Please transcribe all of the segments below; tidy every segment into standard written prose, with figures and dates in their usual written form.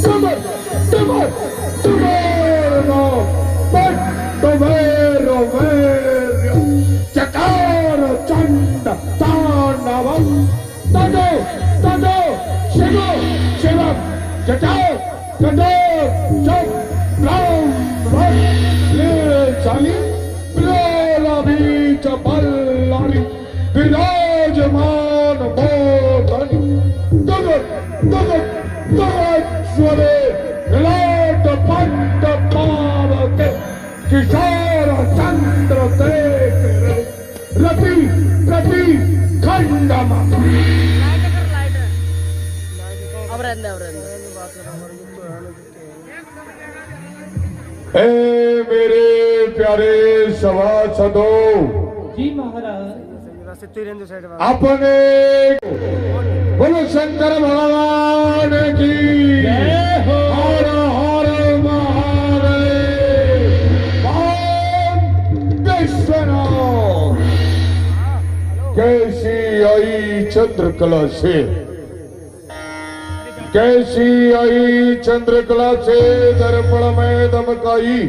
Dummer, dummer, dummer, but vero, vero, Cakara, Chanda, Tandavam, Tado, Tado, Shiva, Shiva, Cakar, Tado, Chak, Ram, Ram, Chali, Prela, Vita, Pallari, Virajaman, Bodhani, Dugat, Dugat, Dugat, Sware, Lord, Panta, Pavake, Kishara, Chandra, Tekere, Rati, Rati, Khandama. ए मेरे प्यारे सभासदों, जी महाराज। अपने बोलो शंकर भगवान की जय हो। हर हर महादेव। विश्वनाथ कैसी आई चंद्रकला से, कैसी आई चंद्रकला से दर्पण में दमकाई,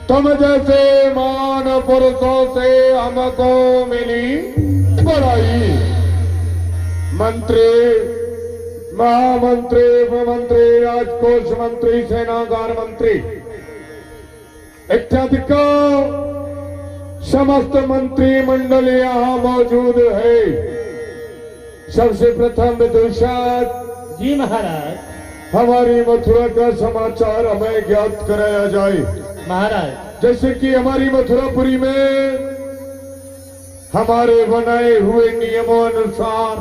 तुम जैसे मान पुरुषों से हमको मिली बड़ाई। मंत्री, महामंत्री, उपमंत्री, राजकोष मंत्री, सेनागार मंत्री इत्यादि का समस्त मंत्री मंडल यहाँ मौजूद है। सबसे प्रथम विदुषाद जी महाराज। हमारी मथुरा का समाचार हमें ज्ञात कराया जाए। महाराज, जैसे कि हमारी मथुरापुरी में हमारे बनाए हुए नियमों अनुसार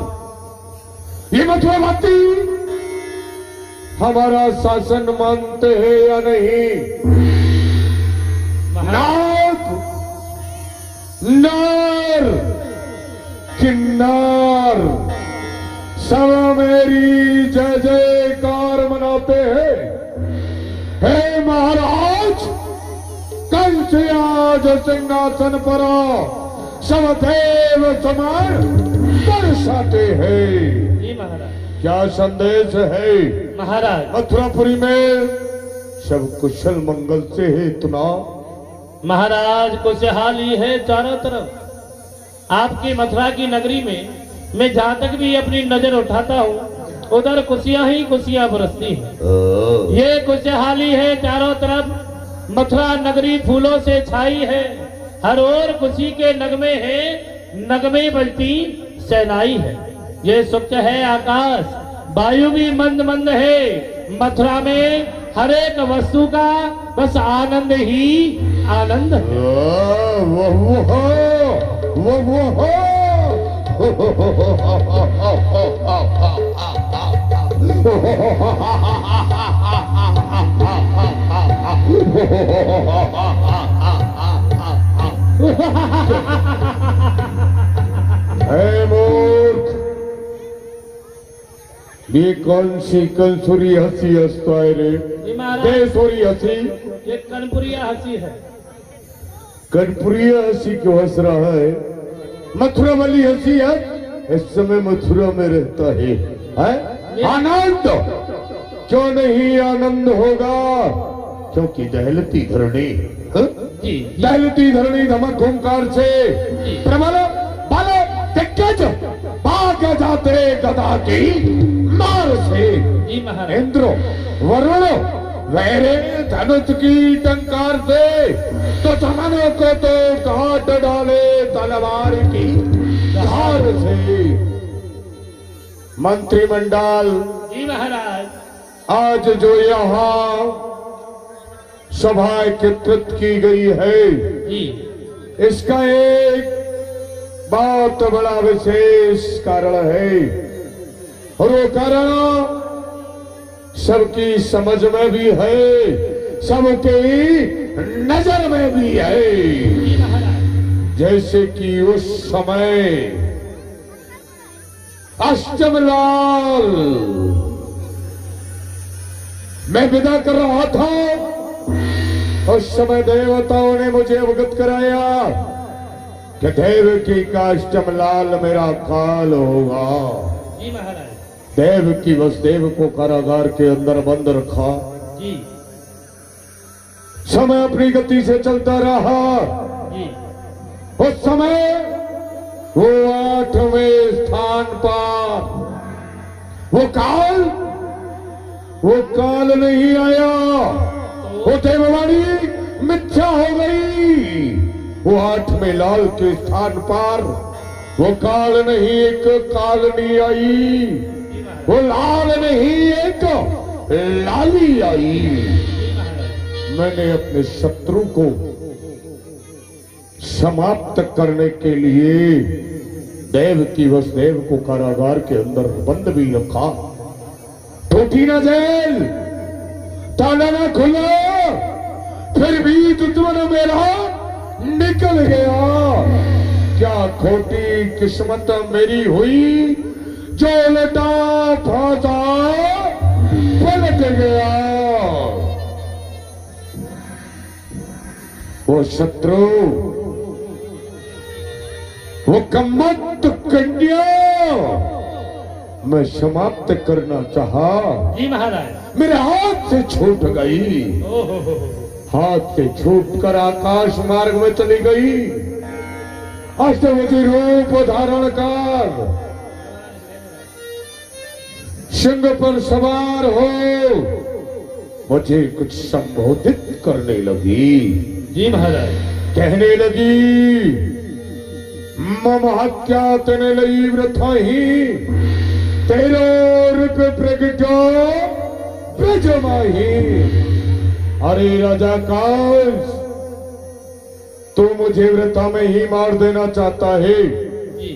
ये मथुरावासी हमारा शासन मानते हैं या नहीं? नाग, नार, किन्नार सब मेरी जय जयकार मनाते हैं। हे महाराज, कल से आज सिंहासन पर सब देव समान दर्शाते हैं। जी महाराज। क्या संदेश है? महाराज, मथुरापुरी में सब कुशल मंगल से है इतना? महाराज खुशहाली है चारों तरफ। आपकी मथुरा की नगरी में मैं जहाँ तक भी अपनी नजर उठाता हूँ उधर खुशियाँ ही खुशियाँ बरसती हैं। ये खुशहाली है चारों तरफ। मथुरा नगरी फूलों से छाई है, हर ओर खुशी के नगमे हैं, नगमे बजती सहनाई है। ये स्वच्छ है आकाश, वायु भी मंद मंद है। मथुरा में हर एक वस्तु का बस आनंद ही आनंद है। मूर्ख, ये कौन सी कंसुरी हंसी हंसता है रे? बेसुरी हंसी, ये कनपुरिया हंसी है। कनपुरिया हंसी क्यों हंस रहा है? मथुरा वाली हंसी है, इस समय मथुरा में रहता है। आनंद क्यों नहीं आनंद होगा? क्योंकि दहलती धरणी, दहलती धरणी धमक हुंकार से प्रबल बल दिग्गज भाग जाते गदा की मार से। इंद्रो वरुण वैरे धनुष की टंकार से तो चमनों को तो काट डाले तलवार की धार से। मंत्रिमंडल जी महाराज, आज जो यहाँ सभा एकत्रित की गई है जी, इसका एक बहुत बड़ा विशेष कारण है, और वो कारण सबकी समझ में भी है, सबकी नजर में भी है। जैसे कि उस समय अष्टमलाल मैं विदा कर रहा था, उस समय देवताओं ने मुझे अवगत कराया कि देवकी का अष्टमलाल मेरा काल होगा। जी महाराज। देव की वसुदेव को कारागार के अंदर बंद रखा। जी समय अपनी गति से चलता रहा। जी उस समय वो 8वें स्थान पर वो काल नहीं आया। वो देववाणी मिथ्या हो गई। वो 8वें लाल के स्थान पर वो काल नहीं, एक कालनी आई। वो लाल नहीं, एक लाली आई। मैंने अपने शत्रु को समाप्त करने के लिए देव की वसुदेव को कारागार के अंदर बंद भी रखा। टूटी न जेल, ताला न खुला, फिर भी दुश्मन मेरा निकल गया। क्या खोटी किस्मत मेरी हुई जो उलटा फांसा पलट गया। वो शत्रु, वो कम्मत कन्या मैं समाप्त करना चाहा। जी महाराज। मेरे हाथ से छूट गई। ओहो हाथ से छूट कर आकाश मार्ग में चली गई। अष्टभुजी रूप धारण कर सिंह पर सवार हो मुझे कुछ संबोधित करने लगी। जी महाराज। कहने लगी, मम हत्या तेने लई व्रथा ही तेरो रूप प्रगटो ब्रज माही। अरे राजा काश, तू मुझे व्रता में ही मार देना चाहता है। जी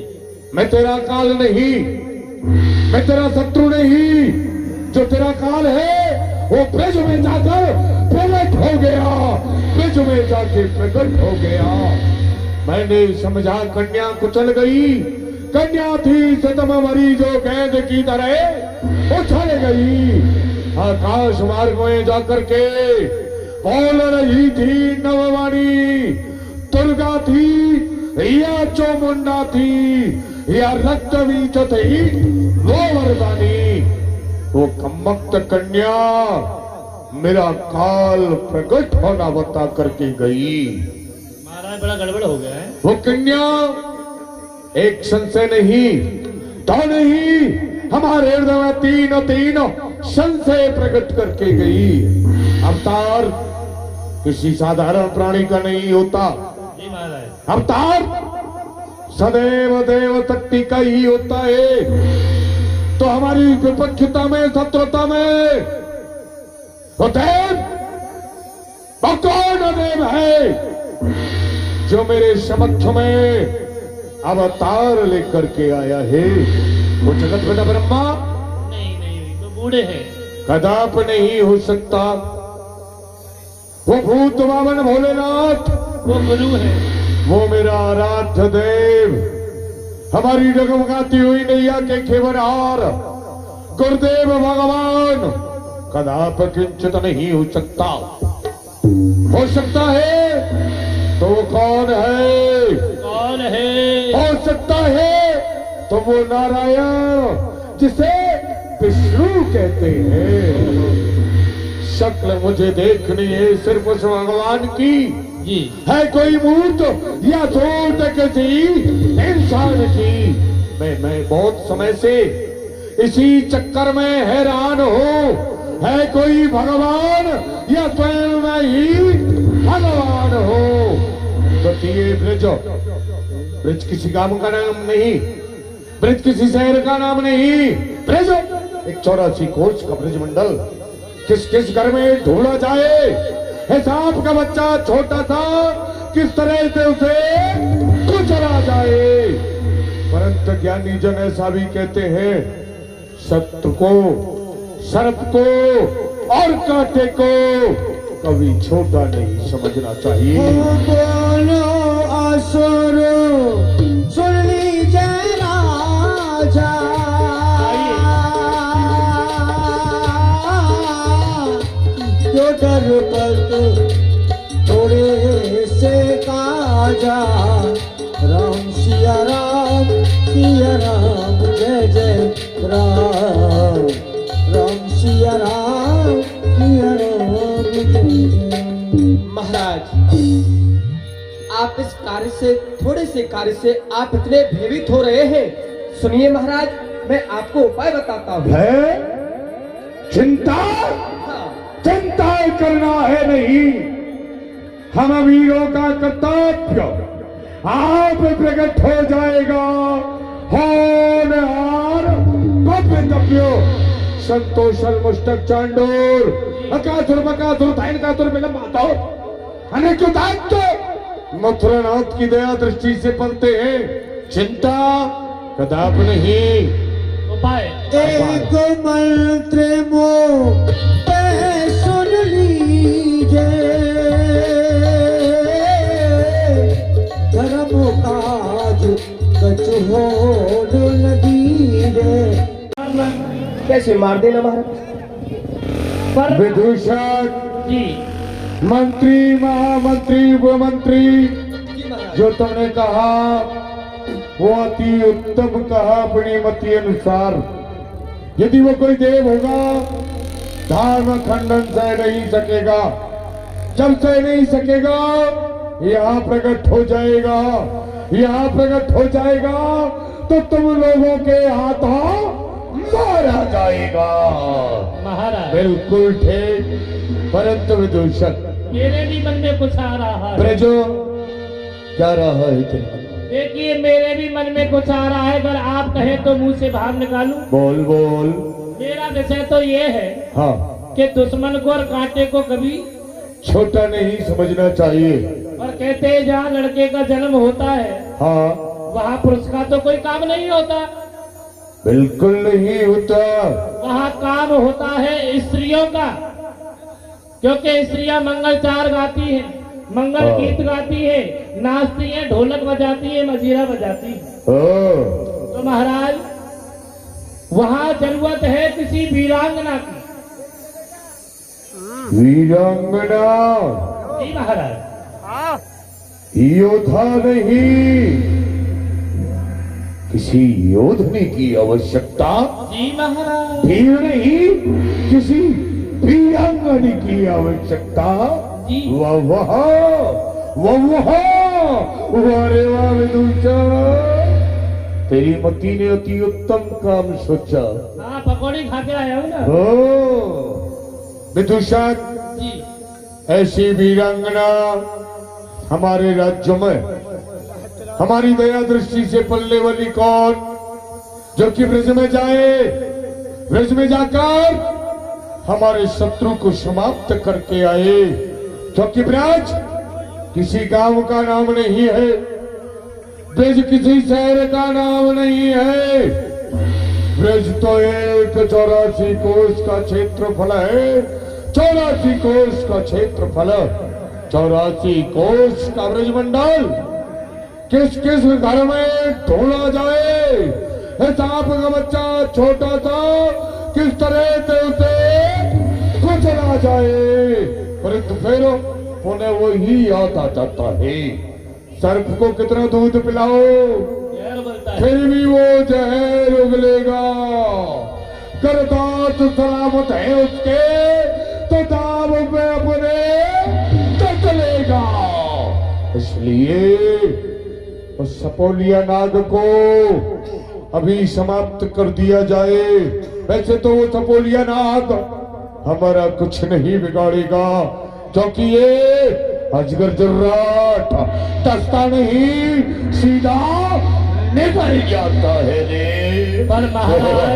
मैं तेरा काल नहीं, मैं तेरा शत्रु नहीं। जो तेरा काल है वो ब्रज में जाकर प्रकट हो गया, ब्रज में जाके प्रकट हो गया। मैंने समझा कन्या कुचल गई। कन्या थी सतम मरी जो गेंद की तरह उछल गई। आकाश मार्ग में जाकर के बोल रही थी नववाणी। दुर्गा थी या चौमुंडा थी या रक्तवीच थी वो वरदानी। वो कम्मक्त कन्या मेरा काल प्रकट होना बता करके गई। महाराज बड़ा गड़बड़ हो गया है। वो कन्या एक संशय नहीं, तो नहीं, हमारे हृदय में तीन संशय प्रकट करके गई। अवतार किसी साधारण प्राणी का नहीं होता। जी महाराज। अवतार सदैव देव शक्ति का ही होता है। तो हमारी विपक्षता में, शत्रुता में वो देव, वो कौन देव है जो मेरे समक्ष में अवतार लेकर के आया है? वो जगत पिता ब्रह्मा नहीं नहीं, तो बूढ़े हैं। कदाप नहीं हो सकता। वो भूत बावन भोलेनाथ, वो गुरु है। वो मेरा आराध्य देव, हमारी डगमगाती हुई नैया के खेवरहार गुरुदेव भगवान कदाप किंचित नहीं हो सकता। हो सकता है तो वो कौन है? कौन है? हो सकता है तो वो नारायण जिसे विष्णु कहते हैं। शक्ल मुझे देखनी है सिर्फ उस भगवान की। जी है कोई मूर्त या सूरत किसी इंसान की? मैं बहुत समय से इसी चक्कर में हैरान हूँ। है कोई भगवान या स्वयं मैं ही भगवान हूँ? बताइए। ब्रज किसी गांव का नाम नहीं, ब्रज किसी शहर का नाम नहीं। ब्रज एक 84 कोष का ब्रज मंडल। किस किस घर में ढूंढा जाए? हिसाब का बच्चा छोटा सा किस तरह से उसे कुचला जाए? परंतु ज्ञानी जन ऐसा भी कहते हैं, शत्रु को, सर्प को और कांटे को कभी छोटा नहीं समझना चाहिए। बोलो असुर सुन लीजिए राजा, जो डरपत थोड़े से काजा। राम सिया राम जय जय राम। थोड़े से कार्य से आप इतने भयभीत हो रहे हैं। सुनिए महाराज, मैं आपको उपाय बताता हूँ। है चिंता, हाँ, चिंता करना है नहीं, हम वीरों का कर्तव्य आप प्रकट हो जाएगा। होनहार भव्य संतोषल मुष्टक चांडोर अकासुर बकासुर धाइन कासुर विलंब आता अनेक दायित्व मथुरानाथ की दया दृष्टि से पलते हैं। चिंता कदाप नहीं। उपाय एक मंत्र मोह पे सुन लीजिए, धर्म काज कछु हो न दीजिए। कैसे मार देना महाराज? पर विदूषक जी मंत्री महामंत्री उपमंत्री जी महाराज। जो तुमने कहा वो अति उत्तम कहा अपनी मति अनुसार। यदि वो कोई देव होगा धर्म खंडन सह नहीं सकेगा, जब सह नहीं सकेगा यहाँ प्रकट हो जाएगा, यहाँ प्रकट हो जाएगा तो तुम लोगों के हाथों मारा जाएगा। महाराज बिल्कुल ठीक, परंतु विदूषक मेरे भी मन में कुछ आ रहा है। ब्रजो क्या रहा है तुम्हारा? देखिए मेरे भी मन में कुछ आ रहा है, अगर आप कहें तो मुंह से भाव निकालूं। बोल बोल। मेरा विषय तो ये है हाँ, कि दुश्मन को और कांटे को कभी, छोटा नहीं समझना चाहिए। और कहते हैं जहाँ लड़के का जन्म होता है हाँ, वहाँ पुरुष का तो कोई काम नहीं होता, बिल्कुल नहीं होता। वहाँ काम होता है स्त्रियों का, क्योंकि स्त्रियां मंगलचार गाती हैं, मंगल हाँ। गीत गाती है, नाचती है, ढोलक बजाती है, मजीरा बजाती है। ओ, तो महाराज वहाँ जरूरत है किसी वीरांगना की। वीरांगना जी महाराज। योद्धा नहीं, किसी योद्धनी की आवश्यकता। जी महाराज। वीर नहीं, किसी वीरांगनी की आवश्यकता। जी। वाह वाह वाह वाह, अरे वाह विदूषक, तेरी मती ने अति उत्तम काम सोचा। हाँ पकौड़ी खा के आया हूँ ना। ओ विदूषक, जी ऐसी वीरांगना हमारे राज्य में हमारी दया दृष्टि से पलने वाली कौन, जो कि ब्रज में जाए, ब्रज में जाकर हमारे शत्रु को समाप्त करके आए। क्योंकि ब्रज किसी गांव का नाम नहीं है, ब्रज किसी शहर का नाम नहीं है, ब्रज तो एक 84 कोष का क्षेत्रफल है। 84 कोष का क्षेत्रफल, 84 कोष का ब्रजमंडल किस किस घर में ढूंढा जाए। सांप का बच्चा छोटा सा किस तरह से उसे कुचला जाए, परंतु फिर उन्हें वही याद आ जाता है। सर्प को कितना दूध पिलाओ जहर बोलता है। फिर भी वो जहर उगलेगा। करदात सलामत है उसके तो दाम पे अपने टकलेगा। इसलिए उस सपोलिया नाग को अभी समाप्त कर दिया जाए। वैसे तो वो सपोलिया नाग हमारा कुछ नहीं बिगाड़ेगा, क्योंकि ये अजगर जर्राट दस्ता नहीं, सीधा निकल जाता है रे। पर महाराज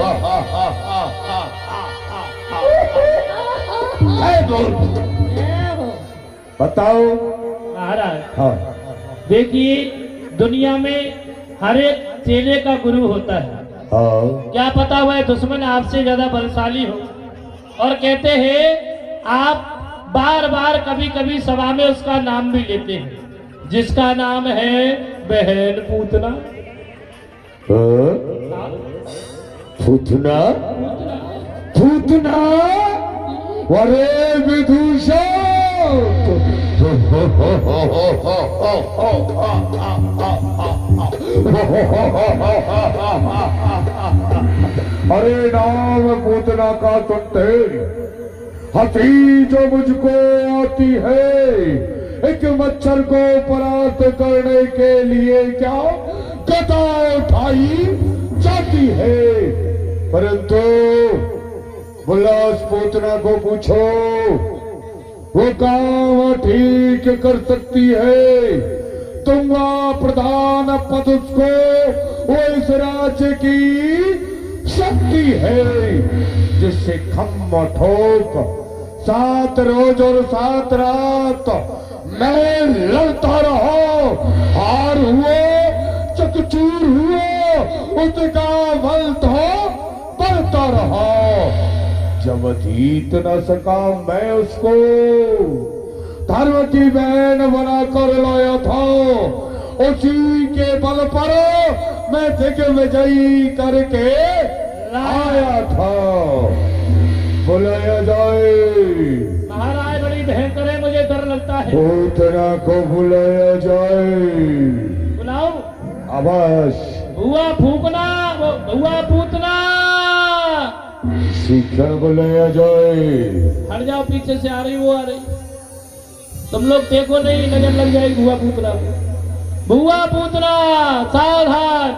बताओ। महाराज हाँ देखिए दुनिया में हर एक चेले का गुरु होता है। हाँ, क्या पता वह दुश्मन आपसे ज्यादा बलशाली हो, और कहते हैं आप बार बार कभी कभी सभा में उसका नाम भी लेते हैं, जिसका नाम है बहन पूतना। पूतना पूतना, अरे विदूषक, अरे नाम पूतना का सुनते हंसी जो मुझको आती है, एक मच्छर को परास्त करने के लिए क्या गदा उठाई जाती है, परंतु बुलास पोतना को पूछो, वो काम ठीक कर सकती है। तुंगा प्रधान पद उसको, वो इस राज्य की शक्ति है, जिससे खम्मा ठोक 7 रोज और 7 रात मैं लड़ता रहा, हार हुए चकचूर हुए, उसका बल तो बढ़ता रहा। जब जीत न सका मैं उसको धर्म की बहन बना कर लाया था, उसी के बल पर मैं दिग्विजयी करके आया था। बुलाया जाए। महाराज बड़ी भयंकर है, मुझे डर लगता है। पूतना को बुलाया जाए। बुलाओ। आवाज। बुआ फूकना, बुआ पूतना। शिक्षण बुलाया जाए। हट जाओ, पीछे से आ रही, वो आ रही। तुम लोग देखो नहीं, नजर लग जाएगी बुआ पूतना। बुआ पूतना सावधान।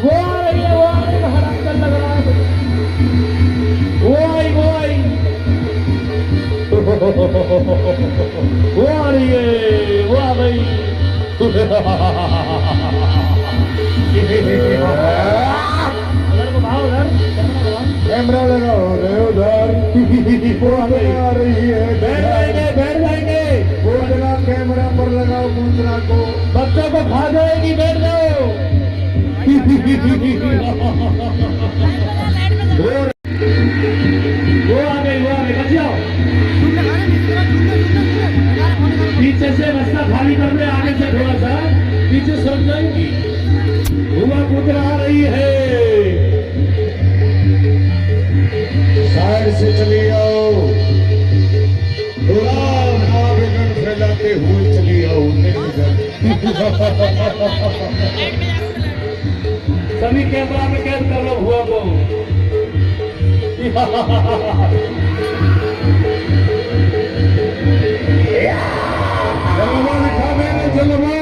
वो आ रही है, वो आ रही है, हराम कर लग रहा है। वो आई, वो आई। वो आ रही है, वो आ गई। उधर को भाव, उधर कैमरा लगाओ उधर। वो आ रही है, बैठ जाएंगे, बैठ जाएंगे। पूतना कैमरा पर लगाओ पूतना को। बच्चों को खा जाएगी, बैठ जाओ। वो आ गई, बच जाओ। पीछे से रास्ता खाली कर दे, आगे से थोड़ा सा पीछे सर जाएगी। बुआ पूतना आ रही है। साइड से चली आओ। आवेदन फैलाते हुए चली आओ। सभी कैमरा में कैद कर लो हुआ को। जलवा लिखा मैंने, जलवा।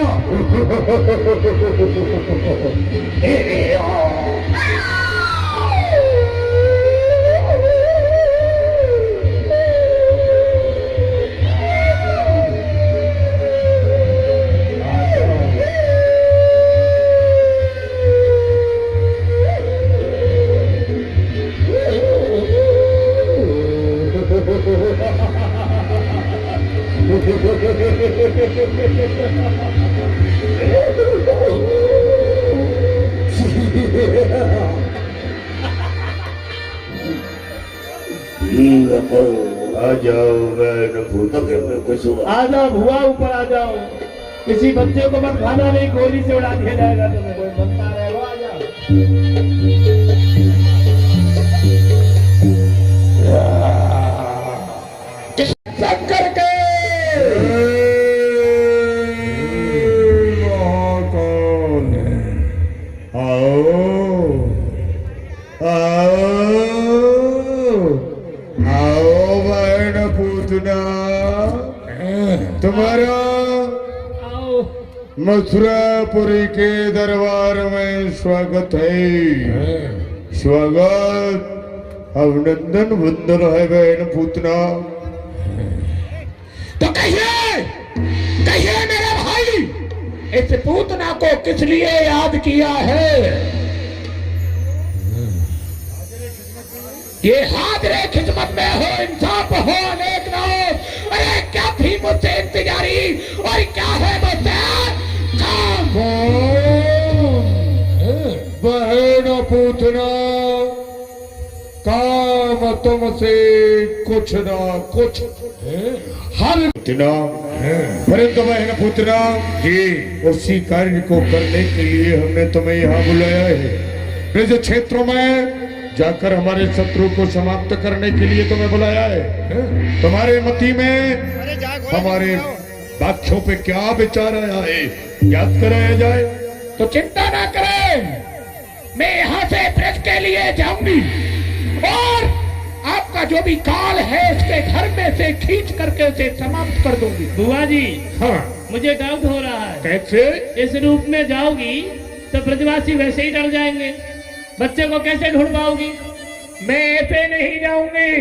आ जाओ, आ जाओ भुआ, ऊपर आ जाओ। किसी बच्चे को मत खाना, नहीं गोली से उड़ा दिया जाएगा तुम्हें। कोई बनता रहेगा, आ जाओ। शंकर के महाकाल, आओ आओ आओ बहन पूतना, तुम्हारा आओ। मथुरापुरी के दरबार में स्वागत है। स्वागत, अभिनंदन वंदन है बहन पूतना। तो कहिए, कहिए मेरे भाई, इस पूतना को किस लिए याद किया है? ये हाजरे खिदमत में हो, इंसाफ हो, नेक ना हो। अरे क्या थी मुझसे इंतजारी और क्या है मुझसे काम? बहन पूतना, काम तुमसे कुछ ना कुछ हर पूतना, परंतु बहन पूतना जी, उसी कार्य को करने के लिए हमने तुम्हें यहाँ बुलाया है। निज क्षेत्रों में जाकर हमारे शत्रु को समाप्त करने के लिए तुम्हें बुलाया है। तुम्हारे मति में हमारे वाक्यों पे क्या विचार आया है, याद कराया जाए। तो चिंता ना करें, मैं यहाँ से ब्रज के लिए जाऊंगी और आपका जो जो भी काल है इसके घर में से खींच करके उसे समाप्त कर दूंगी। बुआ जी, हाँ, मुझे डाउट हो रहा है, कैसे? इस रूप में जाओगी तो ब्रजवासी वैसे ही डर जाएंगे, बच्चे को कैसे ढूंढ पाओगी? मैं ऐसे नहीं जाऊंगी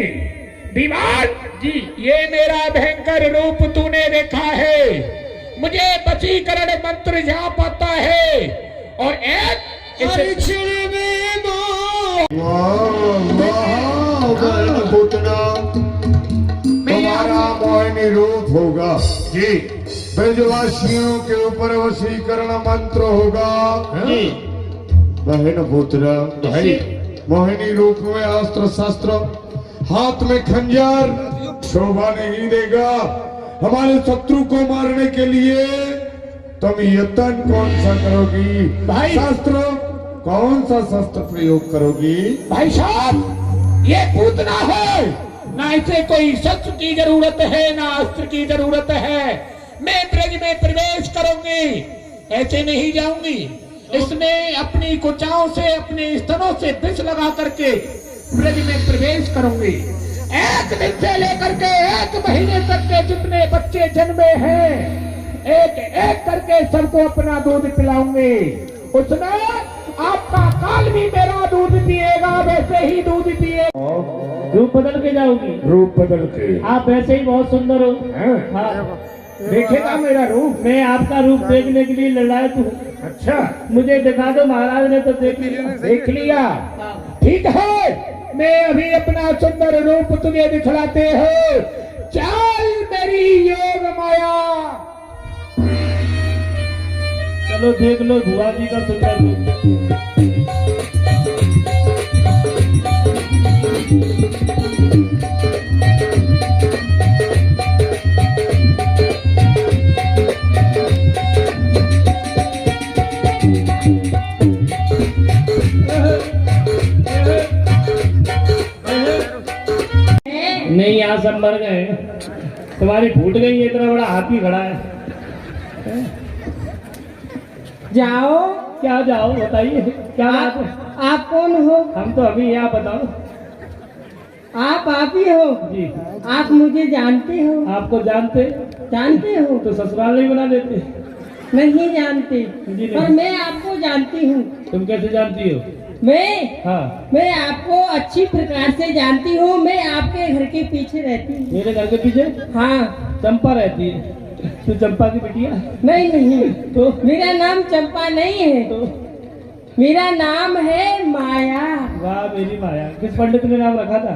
दीवान जी, ये मेरा भयंकर रूप तूने देखा है, मुझे वशीकरण मंत्र जाप आता है और एक पुतना तुम्हारा मोहिनी रूप होगा जी ब्रजवासियों के ऊपर वशीकरण मंत्र होगा जी, बहन पुत्र भाई मोहिनी रूप में अस्त्र शस्त्र हाथ में खंजर शोभा नहीं देगा। हमारे शत्रु को मारने के लिए तुम यत्न कौन सा करोगी? भाई। शस्त्र कौन सा शस्त्र प्रयोग करोगी? भाई साहब ये पूतना है, ना इसे कोई शस्त्र की जरूरत है ना अस्त्र की जरूरत है। मैं ब्रज में प्रवेश करूंगी, ऐसे नहीं जाऊंगी। इसने अपनी कुचाओं से अपने स्तनों से विष लगा करके ब्रज में प्रवेश करूंगी। एक दिन से लेकर के एक महीने तक के जितने बच्चे जन्मे हैं एक एक करके सबको अपना दूध पिलाऊंगी। उसमें आपका काल भी मेरा दूध पिएगा, वैसे ही दूध पिएगा। रूप बदल के जाओगी? रूप बदल के आप वैसे ही बहुत सुंदर हो। हाँ, देखेगा मेरा रूप। मैं आपका रूप देखने के लिए लड़ाई हूँ। अच्छा, मुझे दिखा दो, महाराज ने तो देख लिया। देख लिया, ठीक है। मैं अभी अपना सुंदर रूप तुझे दिखलाते हो। चल मेरी योग माया। चलो देख लो बुआ जी का सुंदर रूप। नहीं, यहाँ सब मर गए, तुम्हारी फूट गई है, इतना बड़ा हाथी खड़ा है। जाओ। क्या जाओ, बताइए क्या बात है? आप कौन हो? हम तो अभी यहाँ, बताओ। आप ही हो? जी। आप मुझे जानते हो? आपको जानते हो तो ससुराल नहीं बना देते। नहीं जानते, जी नहीं। पर मैं आपको जानती हूँ। तुम कैसे जानती हो? मैं आपको अच्छी प्रकार से जानती हूँ। मैं आपके घर के पीछे रहती हूँ। मेरे घर के पीछे? हाँ। चंपा रहती है। तू चंपा की बिटिया? नहीं तो मेरा नाम चंपा नहीं है, तो मेरा नाम है माया। वाह मेरी माया। किस पंडित ने नाम रखा था?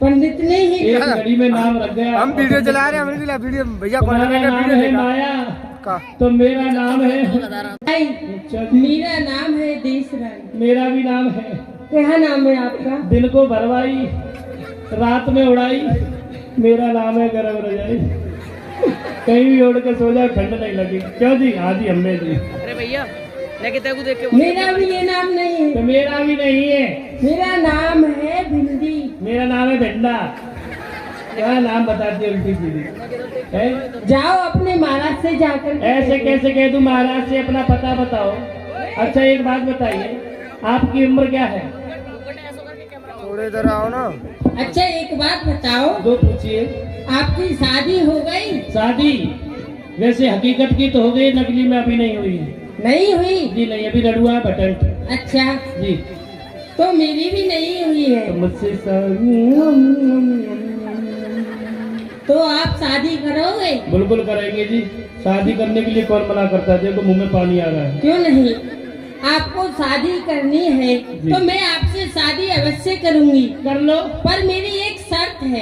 पंडित ने ही। एक घड़ी में नाम रख गया। हम वीडियो चला रहे हैं, वीडियो भैया तुम्हारा नाम है माया का। तो मेरा नाम है मेरा नाम है देशराय। मेरा भी नाम है। क्या नाम है आपका? दिन को भरवाई, रात में उड़ाई। मेरा नाम है गरम रजाई। कहीं भी उड़ के सो जाए, ठंड नहीं लगी। क्यों जी? हाँ जी, हमें जी। अरे भैया लेके तेरे को देख के। मेरा भी ये नाम नहीं है। तो मेरा भी नहीं है। मेरा नाम है भिंडी। मेरा नाम है भिंडा। क्या नाम बताती है उल्टी सीधी? जाओ अपने महाराज से जाकर। ऐसे कैसे कह दूं? महाराज से अपना पता बताओ। अच्छा एक बात बताइए, आपकी उम्र क्या है? थोड़े इधर आओ ना। अच्छा एक बात बताओ, दो पूछिए। आपकी शादी हो गई? शादी वैसे हकीकत की तो हो गई, नकली में अभी नहीं हुई। नहीं हुई? जी नहीं, अभी लड़ुआ बटन। अच्छा जी। तो मेरी भी नहीं हुई है। तो मुझसे तो आप शादी करोगे? बिल्कुल करेंगे जी। शादी करने के लिए कौन मना करता है? देखो मुंह में पानी आ रहा है। क्यों नहीं? आपको शादी करनी है तो मैं आपसे शादी अवश्य करूंगी। कर लो। पर मेरी